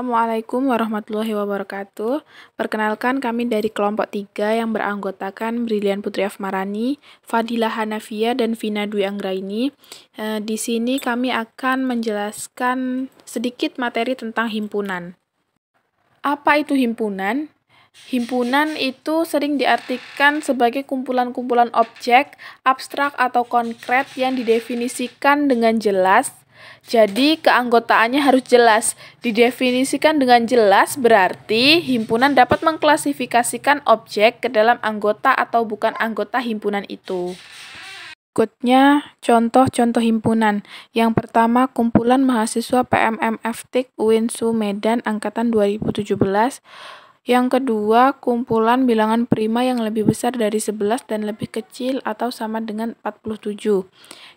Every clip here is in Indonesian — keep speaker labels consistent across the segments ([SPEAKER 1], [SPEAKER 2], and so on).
[SPEAKER 1] Assalamualaikum warahmatullahi wabarakatuh. Perkenalkan, kami dari kelompok 3 yang beranggotakan Brilian Putri Afmarani, Fadilah Hanafia, dan Vina Dwi Anggraini. Di sini kami akan menjelaskan sedikit materi tentang himpunan. Apa itu himpunan? Himpunan itu sering diartikan sebagai kumpulan-kumpulan objek, abstrak atau konkret yang didefinisikan dengan jelas. Jadi, keanggotaannya harus jelas. Didefinisikan dengan jelas berarti himpunan dapat mengklasifikasikan objek ke dalam anggota atau bukan anggota himpunan itu. Berikutnya, contoh-contoh himpunan. Yang pertama, kumpulan mahasiswa PMMFTIK UINSU Medan Angkatan 2017. Yang kedua, kumpulan bilangan prima yang lebih besar dari 11 dan lebih kecil atau sama dengan 47.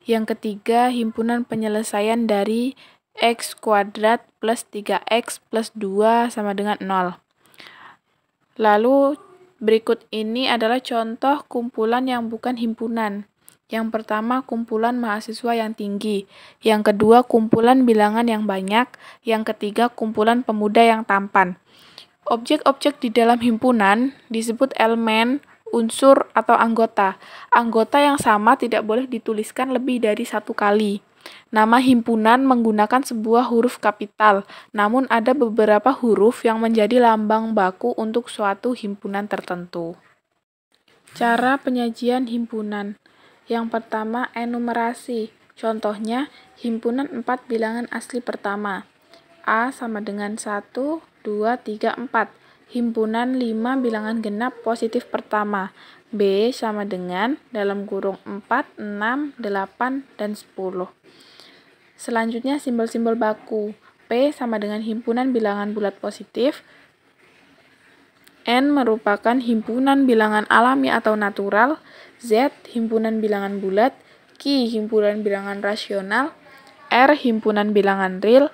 [SPEAKER 1] Yang ketiga, himpunan penyelesaian dari X kuadrat plus 3X plus 2 sama dengan 0. Lalu, berikut ini adalah contoh kumpulan yang bukan himpunan. Yang pertama, kumpulan mahasiswa yang tinggi. Yang kedua, kumpulan bilangan yang banyak. Yang ketiga, kumpulan pemuda yang tampan. Objek-objek di dalam himpunan disebut elemen, unsur, atau anggota. Anggota yang sama tidak boleh dituliskan lebih dari satu kali. Nama himpunan menggunakan sebuah huruf kapital, namun ada beberapa huruf yang menjadi lambang baku untuk suatu himpunan tertentu. Cara penyajian himpunan. Yang pertama, enumerasi. Contohnya, himpunan 4 bilangan asli pertama. A sama dengan 1, 2, 3, 4. Himpunan 5 bilangan genap positif pertama. B sama dengan dalam kurung 4, 6, 8, dan 10. Selanjutnya simbol-simbol baku. P sama dengan himpunan bilangan bulat positif. N merupakan himpunan bilangan alami atau natural. Z himpunan bilangan bulat. Q himpunan bilangan rasional. R himpunan bilangan real.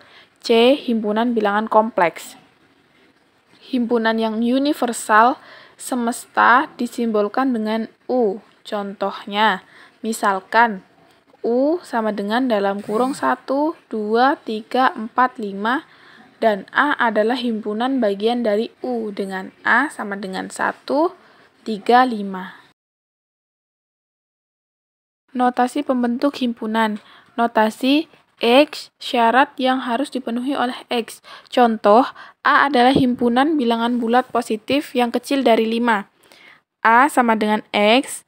[SPEAKER 1] C. Himpunan bilangan kompleks. Himpunan yang universal semesta disimbolkan dengan U. Contohnya, misalkan U sama dengan dalam kurung 1, 2, 3, 4, 5, dan A adalah himpunan bagian dari U dengan A sama dengan 1, 3, 5. Notasi pembentuk himpunan. Notasi X, syarat yang harus dipenuhi oleh X. Contoh, A adalah himpunan bilangan bulat positif yang kecil dari 5. A sama dengan X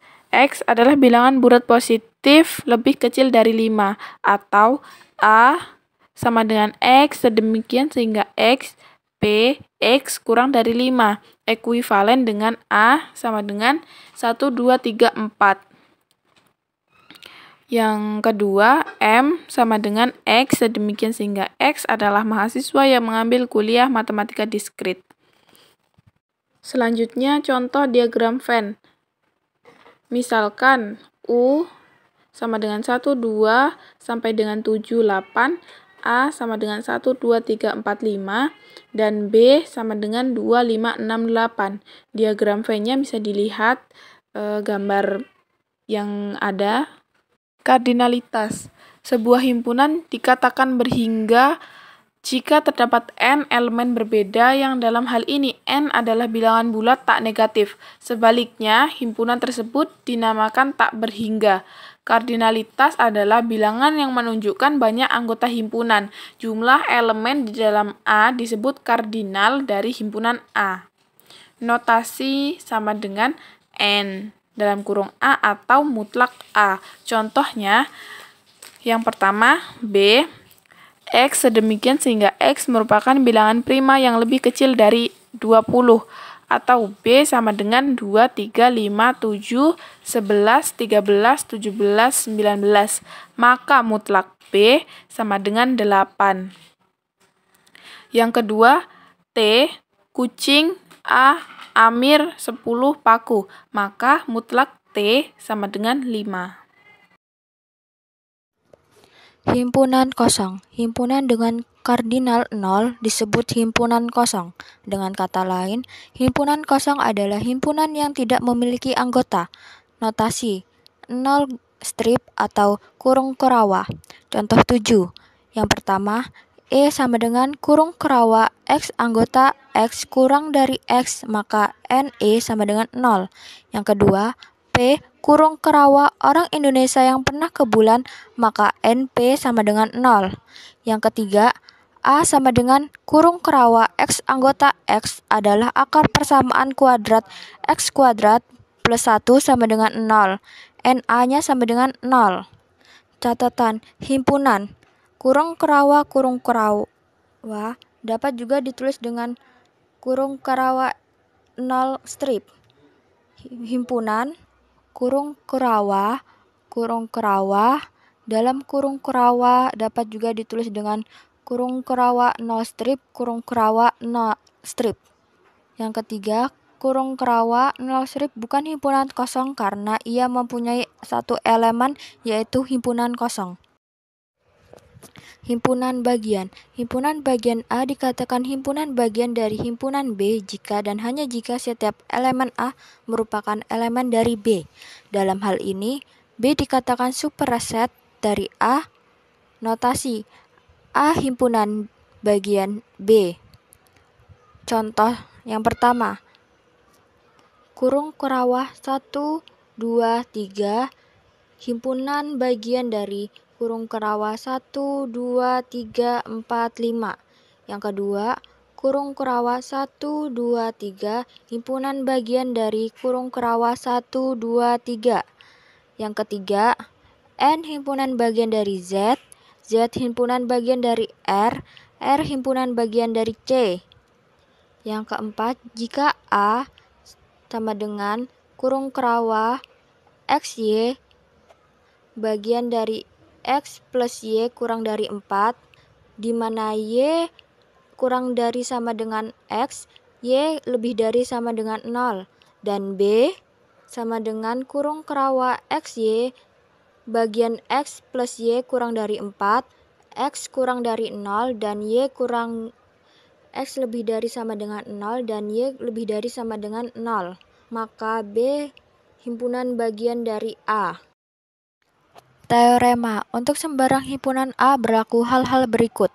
[SPEAKER 1] adalah bilangan bulat positif lebih kecil dari 5. Atau A sama dengan X sedemikian sehingga X, P, X kurang dari 5. Ekuivalen dengan A sama dengan 1, 2, 3, 4. Yang kedua, M sama dengan X sedemikian sehingga X adalah mahasiswa yang mengambil kuliah matematika diskrit. Selanjutnya, contoh diagram Venn. Misalkan U sama dengan 1, 2, sampai dengan 7, 8, A sama dengan 1, 2, 3, 4, 5, dan B sama dengan 2, 5, 6, 8. Diagram Venn-nya bisa dilihat gambar yang ada. Kardinalitas. Sebuah himpunan dikatakan berhingga jika terdapat n elemen berbeda yang dalam hal ini n adalah bilangan bulat tak negatif. Sebaliknya, himpunan tersebut dinamakan tak berhingga. Kardinalitas adalah bilangan yang menunjukkan banyak anggota himpunan. Jumlah elemen di dalam A disebut kardinal dari himpunan A. Notasi sama dengan n dalam kurung A atau mutlak A. Contohnya, yang pertama, B, X sedemikian sehingga X merupakan bilangan prima yang lebih kecil dari 20. Atau B sama dengan 2, 3, 5, 7, 11, 13, 17, 19. Maka mutlak B sama dengan 8. Yang kedua, T, kucing, A, Amir, 10, paku. Maka mutlak T sama dengan 5.
[SPEAKER 2] Himpunan kosong. Himpunan dengan kardinal 0 disebut himpunan kosong. Dengan kata lain, himpunan kosong adalah himpunan yang tidak memiliki anggota. Notasi 0 strip atau kurung kurawa. Contoh 7. Yang pertama, E sama dengan kurung kerawa X anggota X kurang dari X, maka NE sama dengan 0. Yang kedua, P kurung kerawa orang Indonesia yang pernah ke bulan, maka NP sama dengan 0. Yang ketiga, A sama dengan kurung kerawa X anggota X adalah akar persamaan kuadrat X kuadrat plus 1 sama dengan 0. NA-nya sama dengan 0. Catatan, himpunan kurung kerawa dapat juga ditulis dengan kurung kerawa 0 strip. Himpunan kurung kerawa dalam kurung kerawa dapat juga ditulis dengan kurung kerawa 0 strip, kurung kerawa 0 strip. Yang ketiga, kurung kerawa 0 strip bukan himpunan kosong karena ia mempunyai satu elemen yaitu himpunan kosong. Himpunan bagian. Himpunan bagian A dikatakan himpunan bagian dari himpunan B jika dan hanya jika setiap elemen A merupakan elemen dari B. Dalam hal ini, B dikatakan superset dari A. Notasi A himpunan bagian B. Contoh yang pertama, kurung kerawa 1, 2, 3, himpunan bagian dari kurung kerawa 1, 2, 3, 4, 5. Yang kedua, kurung kerawa 1, 2, 3, himpunan bagian dari kurung kerawa 1, 2, 3. Yang ketiga, N himpunan bagian dari Z, Z himpunan bagian dari R, R himpunan bagian dari C. Yang keempat, jika A sama dengan kurung kerawa XY bagian dari X plus Y kurang dari 4, di mana Y kurang dari sama dengan X, Y lebih dari sama dengan 0, dan B sama dengan kurung kerawa XY bagian X plus Y kurang dari 4, X kurang dari 0, dan Y kurang X lebih dari sama dengan 0, dan Y lebih dari sama dengan 0. Maka B himpunan bagian dari A. Teorema. Untuk sembarang himpunan A berlaku hal-hal berikut.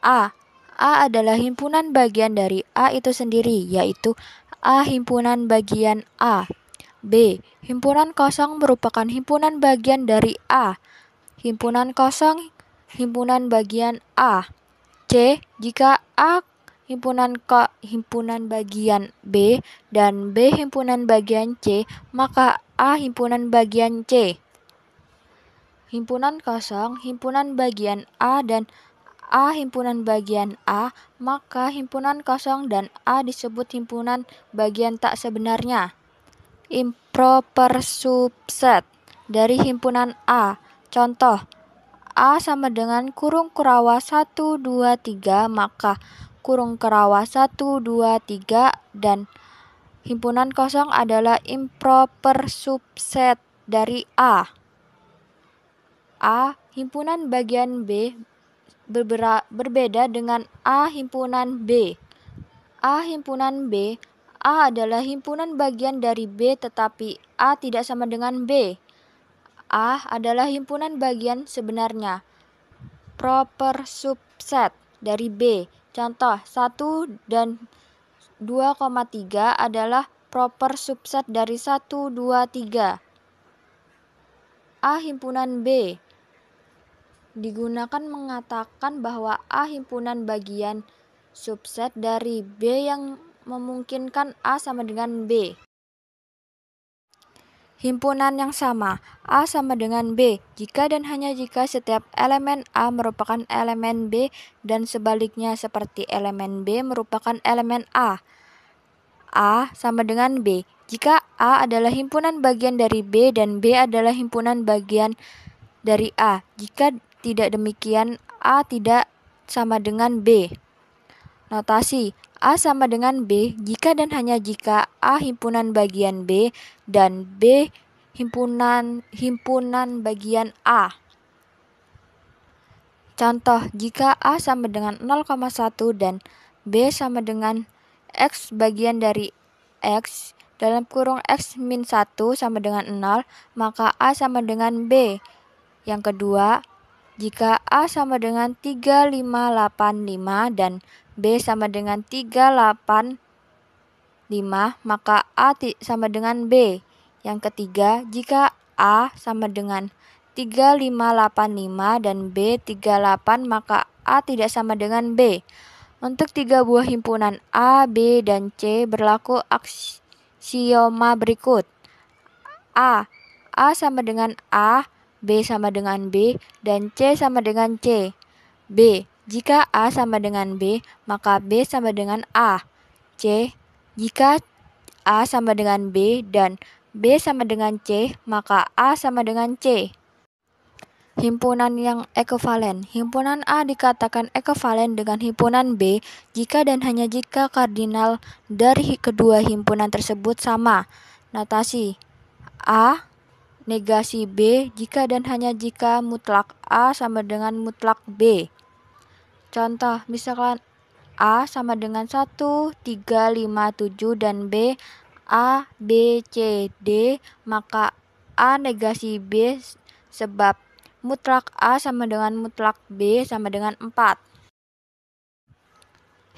[SPEAKER 2] A adalah himpunan bagian dari A itu sendiri, yaitu A himpunan bagian A. B. Himpunan kosong merupakan himpunan bagian dari A. Himpunan kosong, himpunan bagian A. C. Jika A himpunan bagian B dan B himpunan bagian C, maka A himpunan bagian C. Himpunan kosong, himpunan bagian A dan A himpunan bagian A, maka himpunan kosong dan A disebut himpunan bagian tak sebenarnya. Improper subset dari himpunan A. Contoh, A sama dengan kurung kerawa 1, 2, 3, maka kurung kerawa 1, 2, 3 dan himpunan kosong adalah improper subset dari A. A himpunan bagian B berbeda dengan A himpunan B. A himpunan B, A adalah himpunan bagian dari B tetapi A tidak sama dengan B. A adalah himpunan bagian sebenarnya, proper subset dari B. Contoh, 1 dan 2,3 adalah proper subset dari 1, 2, 3. A himpunan B digunakan mengatakan bahwa A himpunan bagian subset dari B yang memungkinkan A sama dengan B. Himpunan yang sama, A sama dengan B, jika dan hanya jika setiap elemen A merupakan elemen B dan sebaliknya seperti elemen B merupakan elemen A. A sama dengan B, jika A adalah himpunan bagian dari B dan B adalah himpunan bagian dari A. Jika tidak demikian, A tidak sama dengan B. Notasi, A sama dengan B jika dan hanya jika A himpunan bagian B dan B himpunan bagian A. Contoh, jika A sama dengan 0,1 dan B sama dengan X bagian dari X dalam kurung X min 1 sama dengan 0, maka A sama dengan B. Yang kedua, Jika A sama dengan 3585 dan B sama dengan 385, maka A sama dengan B. Yang ketiga, jika A sama dengan 3585 dan B 38, maka A tidak sama dengan B. Untuk 3 buah himpunan A, B, dan C berlaku aksioma berikut. A sama dengan A, B sama dengan B, dan C sama dengan C. B. Jika A sama dengan B, maka B sama dengan A. C. Jika A sama dengan B dan B sama dengan C, maka A sama dengan C. Himpunan yang ekivalen. Himpunan A dikatakan ekivalen dengan himpunan B jika dan hanya jika kardinal dari kedua himpunan tersebut sama. Notasi A negasi B jika dan hanya jika mutlak A sama dengan mutlak B. Contoh, misalkan A sama dengan 1, 3, 5, 7 dan B A, B, C, D, maka A negasi B sebab mutlak A sama dengan mutlak B sama dengan 4.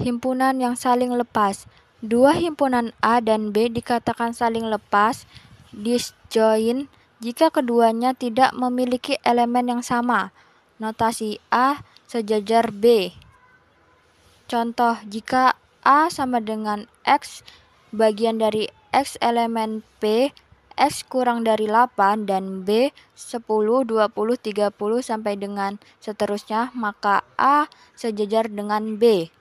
[SPEAKER 2] Himpunan yang saling lepas. Dua himpunan A dan B dikatakan saling lepas, disjoint, jika keduanya tidak memiliki elemen yang sama. Notasi A sejajar B. Contoh, jika A sama dengan X, bagian dari X elemen P, X kurang dari 8 dan B 10, 20, 30 sampai dengan seterusnya, maka A sejajar dengan B.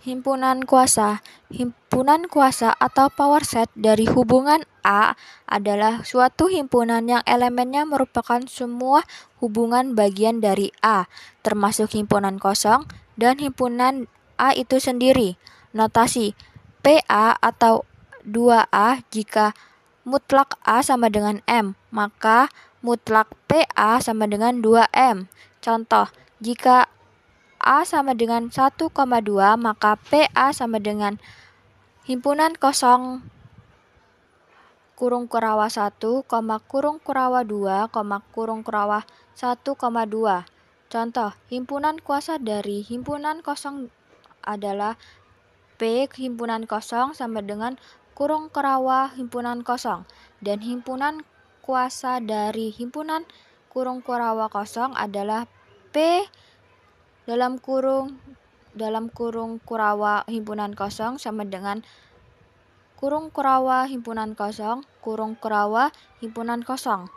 [SPEAKER 2] Himpunan kuasa. Himpunan kuasa atau power set dari hubungan A adalah suatu himpunan yang elemennya merupakan semua hubungan bagian dari A, termasuk himpunan kosong dan himpunan A itu sendiri. Notasi PA atau 2A jika mutlak A sama dengan M, maka mutlak PA sama dengan 2M. Contoh, jika A sama dengan 1,2, maka PA sama dengan himpunan kosong kurung kurawa 1, kurung kurawa 2, kurung kurawa 1,2. Contoh, himpunan kuasa dari himpunan kosong adalah P himpunan kosong sama dengan kurung kurawa himpunan kosong, dan himpunan kuasa dari himpunan kurung kurawa kosong adalah P dalam kurung kurawa himpunan kosong sama dengan kurung kurawa himpunan kosong, kurung kurawa himpunan kosong.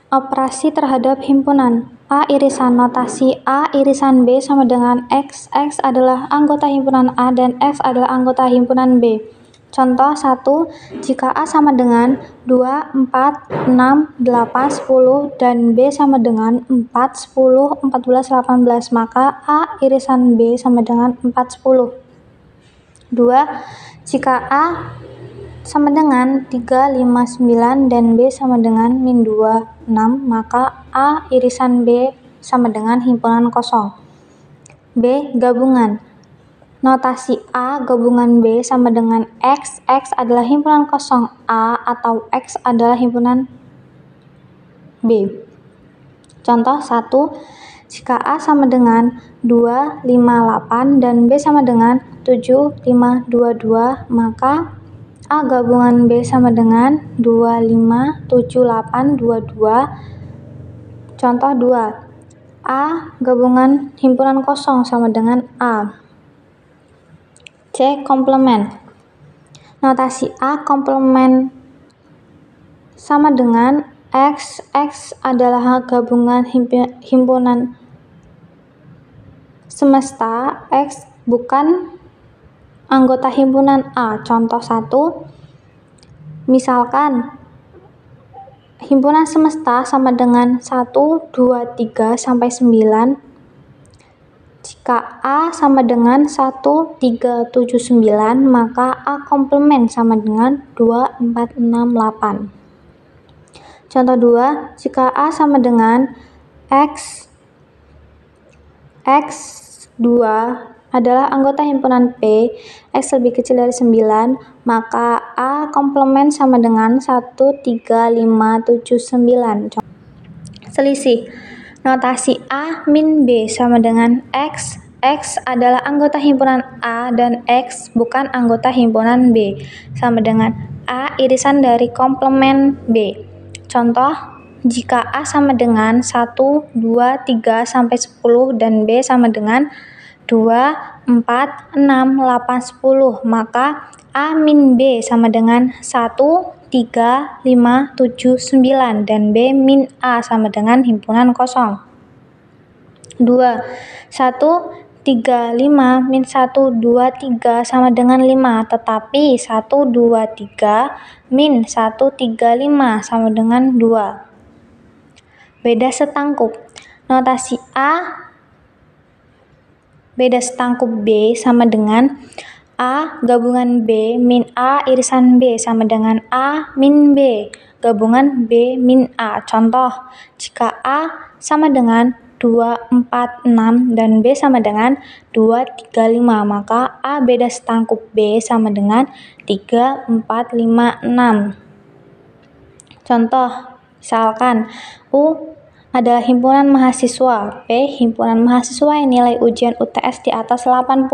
[SPEAKER 3] Operasi terhadap himpunan. A irisan. Notasi A irisan B sama dengan X. X adalah anggota himpunan A dan X adalah anggota himpunan B. Contoh 1, jika A sama dengan 2, 4, 6, 8, 10 dan B sama dengan 4, 10, 14, 18, maka A irisan B sama dengan 4, 10. 2, jika A sama dengan 3, 5, 9 dan B sama dengan min 2, 6, maka A irisan B sama dengan himpunan kosong. B gabungan. Notasi A gabungan B sama dengan X. X adalah himpunan kosong A atau X adalah himpunan B. Contoh 1, jika A sama dengan 2, 5, 8 dan B sama dengan 7, 5, 2, 2, maka A gabungan B sama dengan 2, 5, 7, 8, 2, 2. Contoh 2, A gabungan himpunan kosong sama dengan A. C komplement. Notasi A komplement sama dengan X. X adalah gabungan himpunan semesta. X bukan anggota himpunan A. Contoh 1, misalkan himpunan semesta sama dengan 1, 2, 3, sampai 9. Jika A sama dengan 1, 3, 7, 9, maka A komplement sama dengan 2, 4, 6, 8. Contoh 2, jika A sama dengan X 2 adalah anggota himpunan P, X lebih kecil dari 9, maka A komplement sama dengan 1, 3, 5, 7, 9. Selisih. Notasi A min B sama dengan X. X adalah anggota himpunan A dan X bukan anggota himpunan B, sama dengan A irisan dari komplement B. Contoh, jika A sama dengan 1, 2, 3, sampai 10 dan B sama dengan 2, 4, 6, 8, 10, maka A min B sama dengan 1, 3, 5, 7, 9, dan B min A sama dengan himpunan kosong. 2. 1, 3, 5, min 1, 2, 3 sama dengan 5, tetapi 1, 2, 3, min 1, 3, 5 sama dengan 2. Beda setangkup. Notasi A beda setangkup B sama dengan A gabungan B min A irisan B sama dengan A min B gabungan B min A. Contoh, jika A sama dengan 2, 4, 6 dan B sama dengan 2, 3, 5, maka A beda setangkup B sama dengan 3, 4, 5, 6. Contoh, misalkan U adalah himpunan mahasiswa, P himpunan mahasiswa yang nilai ujian UTS di atas 80,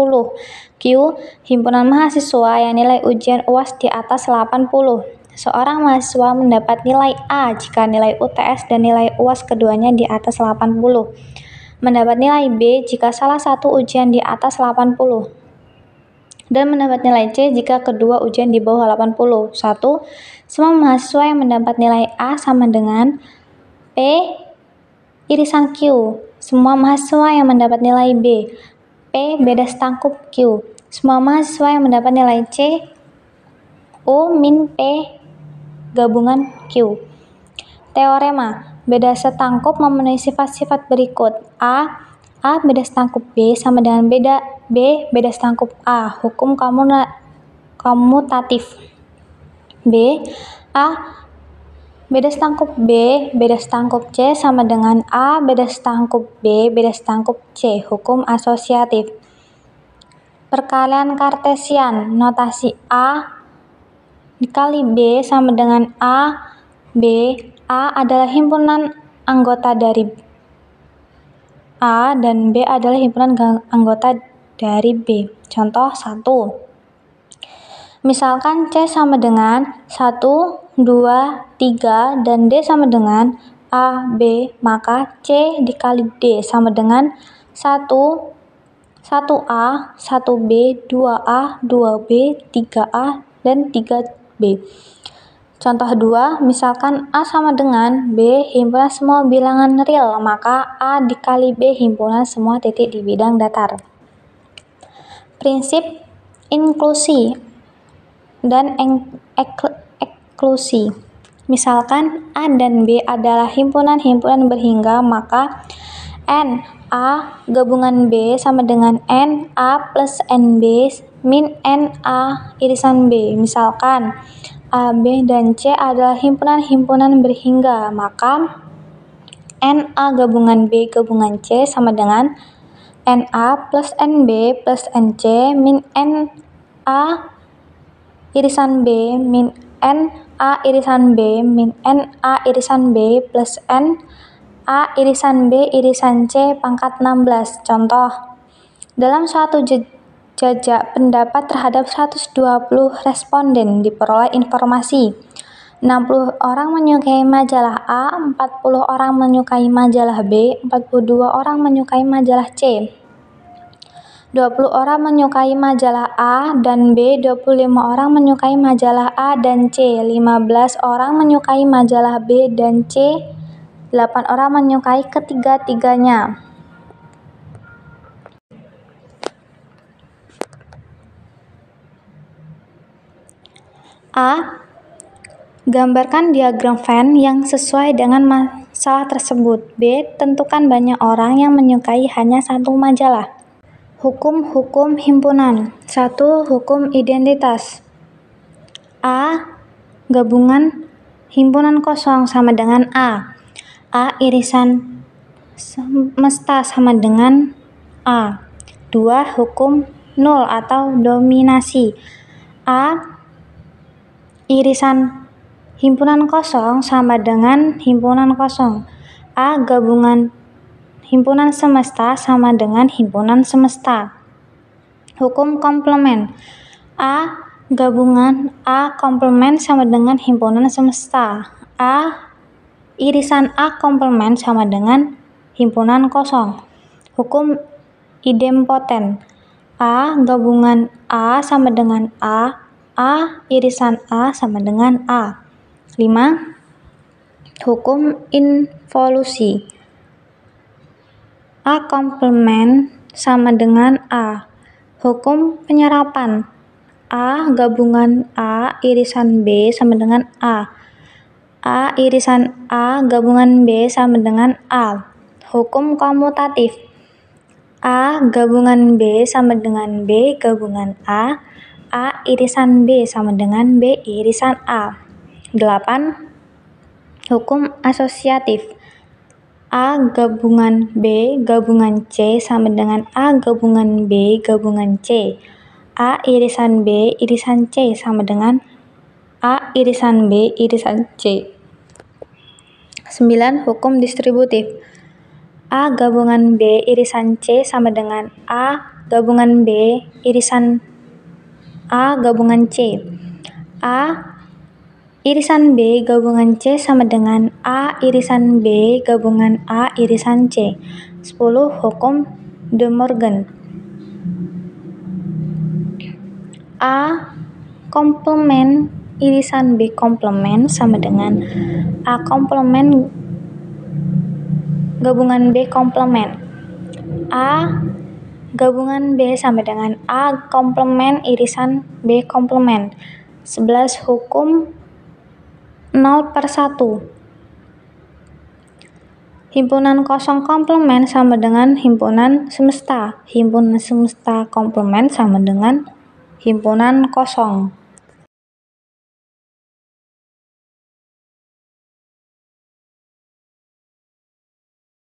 [SPEAKER 3] Q himpunan mahasiswa yang nilai ujian UAS di atas 80. Seorang mahasiswa mendapat nilai A jika nilai UTS dan nilai UAS keduanya di atas 80. Mendapat nilai B jika salah satu ujian di atas 80. Dan mendapat nilai C jika kedua ujian di bawah 80. 1. Semua mahasiswa yang mendapat nilai A sama dengan P irisan Q. Semua mahasiswa yang mendapat nilai B. P beda setangkup Q. Semua mahasiswa yang mendapat nilai C. U min P gabungan Q. Teorema. Beda setangkup memenuhi sifat-sifat berikut. A beda setangkup B sama dengan B beda setangkup A. Hukum komutatif. B. A beda setangkup B beda setangkup C sama dengan A beda setangkup B beda setangkup C. Hukum asosiatif. Perkalian kartesian. Notasi A dikali B sama dengan A B. A adalah himpunan anggota dari A dan B adalah himpunan anggota dari B. Contoh 1. Misalkan C sama dengan 1, 2, 3, dan D sama dengan A, B, maka C dikali D sama dengan 1, 1A, 1B, 2A, 2B, 3A, dan 3B. Contoh 2, misalkan A sama dengan B himpunan semua bilangan real, maka A dikali B himpunan semua titik di bidang datar. Prinsip inklusi dan eksklusi. Misalkan A dan B adalah himpunan-himpunan berhingga, maka N A gabungan B sama dengan N A plus NB min N A irisan B. Misalkan A, B, dan C adalah himpunan-himpunan berhingga, maka N A gabungan B gabungan C sama dengan N A plus NB plus NC min N A irisan B min N A irisan B min N A irisan B plus N A irisan B irisan C pangkat 16. Contoh, dalam suatu jajak pendapat terhadap 120 responden diperoleh informasi 60 orang menyukai majalah A, 40 orang menyukai majalah B, 42 orang menyukai majalah C, 20 orang menyukai majalah A dan B, 25 orang menyukai majalah A dan C, 15 orang menyukai majalah B dan C, 8 orang menyukai ketiga-tiganya. A. Gambarkan diagram Venn yang sesuai dengan masalah tersebut. B. Tentukan banyak orang yang menyukai hanya satu majalah. Hukum-hukum himpunan. 1. Hukum identitas. A. Gabungan himpunan kosong sama dengan A. A irisan semesta sama dengan A. 2. Hukum nul atau dominasi. A irisan himpunan kosong sama dengan himpunan kosong. A gabungan himpunan semesta sama dengan himpunan semesta. Hukum komplement. A gabungan A komplement sama dengan himpunan semesta. A irisan A komplement sama dengan himpunan kosong. Hukum idempoten. A gabungan A sama dengan A irisan A sama dengan A. 5. Hukum involusi. A komplement sama dengan A. Hukum penyerapan. A gabungan A irisan B sama dengan A irisan A gabungan B sama dengan A. Hukum komutatif. A gabungan B sama dengan B gabungan A irisan B sama dengan B irisan A. 8. Hukum asosiatif. A gabungan B gabungan C sama dengan A gabungan B gabungan C. A irisan B irisan C sama dengan A irisan B irisan C. 9. Hukum distributif. A gabungan B irisan C sama dengan A gabungan B irisan A gabungan C. A irisan B gabungan C sama dengan A irisan B gabungan A irisan C. 10. Hukum De Morgan. A komplement irisan B komplement sama dengan A komplement gabungan B komplement. A gabungan B sama dengan A komplement irisan B komplement. 11. Hukum 0/1. Himpunan kosong komplement sama dengan himpunan semesta. Himpunan semesta komplement sama dengan himpunan kosong.